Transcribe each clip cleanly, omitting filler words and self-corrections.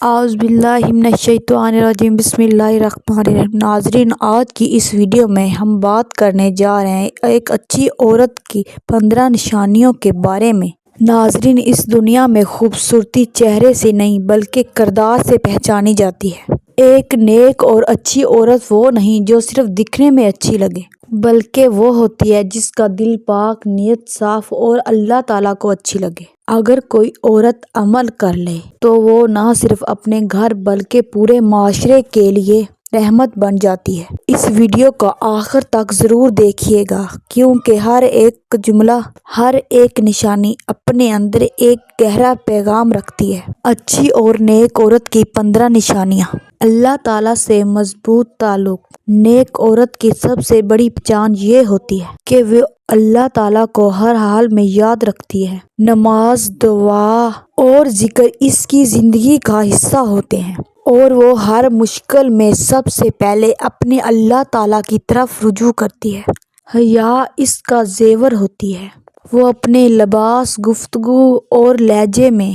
اعوذ باللہ من الشیطان الرجیم بسم اللہ الرحمن الرحیم۔ ناظرین، آج کی اس ویڈیو میں ہم بات کرنے جا رہے ہیں ایک اچھی عورت کی 15 نشانیوں کے بارے میں۔ ناظرین، اس دنیا میں خوبصورتی چہرے سے نہیں بلکہ کردار سے پہچانی جاتی ہے۔ ایک نیک اور اچھی عورت وہ نہیں جو صرف دکھنے میں اچھی لگے، بلکہ وہ ہوتی ہے جس کا دل پاک، نیت صاف اور اللہ تعالیٰ کو اچھی لگے۔ اگر کوئی عورت عمل کر لے تو وہ نہ صرف اپنے گھر بلکہ پورے معاشرے کے لیے رحمت بن جاتی ہے۔ اس ویڈیو کو آخر تک ضرور دیکھیے گا کیونکہ ہر ایک جملہ، ہر ایک نشانی اپنے اندر ایک گہرا پیغام رکھتی ہے۔ اچھی اور نیک عورت کی 15 نشانیاں۔ اللہ تعالیٰ سے مضبوط تعلق۔ نیک عورت کی سب سے بڑی پہچان یہ ہوتی ہے کہ وہ اللہ تعالیٰ کو ہر حال میں یاد رکھتی ہے۔ نماز، دعا اور ذکر اس کی زندگی کا حصہ ہوتے ہیں اور وہ ہر مشکل میں سب سے پہلے اپنے اللہ تعالیٰ کی طرف رجوع کرتی ہے۔ حیا اس کا زیور ہوتی ہے۔ وہ اپنے لباس، گفتگو اور لہجے میں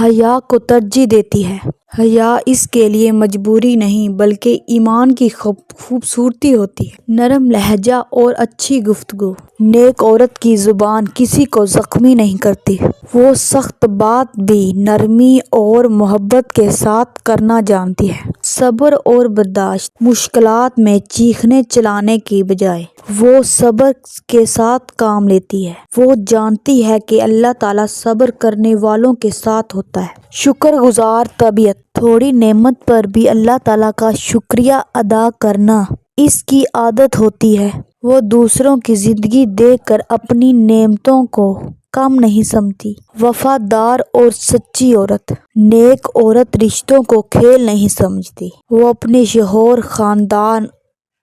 حیا کو ترجیح دیتی ہے۔ حیا اس کے لیے مجبوری نہیں بلکہ ایمان کی خوبصورتی ہوتی ہے۔ نرم لہجہ اور اچھی گفتگو۔ نیک عورت کی زبان کسی کو زخمی نہیں کرتی۔ وہ سخت بات بھی نرمی اور محبت کے ساتھ کرنا جانتی ہے۔ صبر اور برداشت۔ مشکلات میں چیخنے چلانے کی بجائے وہ صبر کے ساتھ کام لیتی ہے۔ وہ جانتی ہے کہ اللہ تعالیٰ صبر کرنے والوں کے ساتھ ہوتا ہے۔ شکر گزار طبیعت۔ تھوڑی نعمت پر بھی اللہ تعالیٰ کا شکریہ ادا کرنا اس کی عادت ہوتی ہے۔ وہ دوسروں کی زندگی دیکھ کر اپنی نعمتوں کو کم نہیں سمجھتی۔ وفادار اور سچی عورت۔ نیک عورت رشتوں کو کھیل نہیں سمجھتی۔ وہ اپنے شوہر، خاندان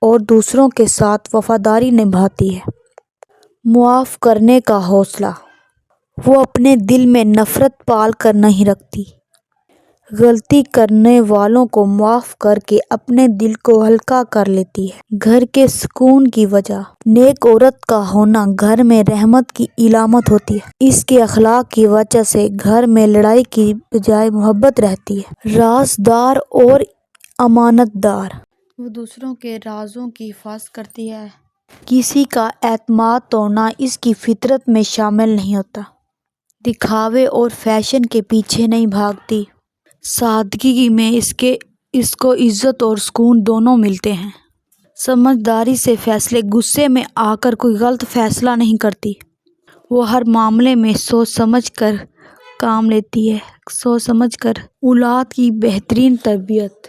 اور دوسروں کے ساتھ وفاداری نبھاتی ہے۔ معاف کرنے کا حوصلہ۔ وہ اپنے دل میں نفرت پال کر نہیں رکھتی۔ غلطی کرنے والوں کو معاف کر کے اپنے دل کو ہلکا کر لیتی ہے۔ گھر کے سکون کی وجہ۔ نیک عورت کا ہونا گھر میں رحمت کی علامت ہوتی ہے۔ اس کے اخلاق کی وجہ سے گھر میں لڑائی کی بجائے محبت رہتی ہے۔ رازدار اور امانت دار۔ وہ دوسروں کے رازوں کی حفاظت کرتی ہے۔ کسی کا اعتماد توڑنا اس کی فطرت میں شامل نہیں ہوتا۔ دکھاوے اور فیشن کے پیچھے نہیں بھاگتی۔ سادگی میں اس کو عزت اور سکون دونوں ملتے ہیں۔ سمجھداری سے فیصلے۔ غصے میں آ کر کوئی غلط فیصلہ نہیں کرتی۔ وہ ہر معاملے میں سوچ سمجھ کر کام لیتی ہے۔ اولاد کی بہترین تربیت۔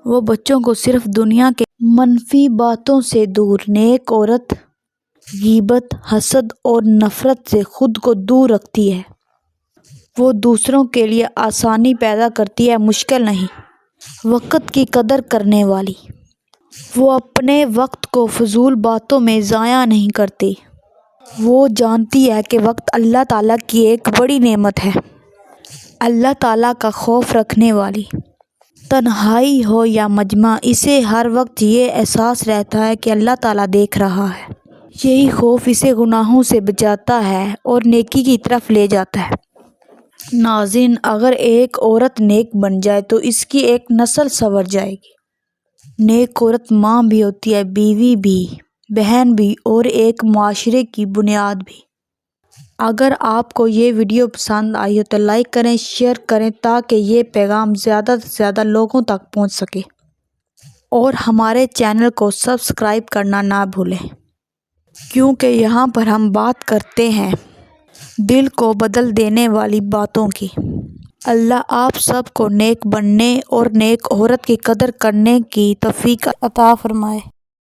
وہ بچوں کو صرف دنیا کے منفی باتوں سے دور۔ نیک عورت غیبت، حسد اور نفرت سے خود کو دور رکھتی ہے۔ وہ دوسروں کے لیے آسانی پیدا کرتی ہے، مشکل نہیں۔ وقت کی قدر کرنے والی۔ وہ اپنے وقت کو فضول باتوں میں ضائع نہیں کرتی۔ وہ جانتی ہے کہ وقت اللہ تعالیٰ کی ایک بڑی نعمت ہے۔ اللہ تعالیٰ کا خوف رکھنے والی۔ تنہائی ہو یا مجمع، اسے ہر وقت یہ احساس رہتا ہے کہ اللہ تعالیٰ دیکھ رہا ہے۔ یہی خوف اسے گناہوں سے بچاتا ہے اور نیکی کی طرف لے جاتا ہے۔ ناظرین، اگر ایک عورت نیک بن جائے تو اس کی ایک نسل سنور جائے گی۔ نیک عورت ماں بھی ہوتی ہے، بیوی بھی، بہن بھی اور ایک معاشرے کی بنیاد بھی۔ اگر آپ کو یہ ویڈیو پسند آئی ہو تو لائک کریں، شیئر کریں تاکہ یہ پیغام زیادہ سے زیادہ لوگوں تک پہنچ سکے، اور ہمارے چینل کو سبسکرائب کرنا نہ بھولیں کیونکہ یہاں پر ہم بات کرتے ہیں دل کو بدل دینے والی باتوں کی۔ اللہ آپ سب کو نیک بننے اور نیک عورت کی قدر کرنے کی توفیق عطا فرمائے۔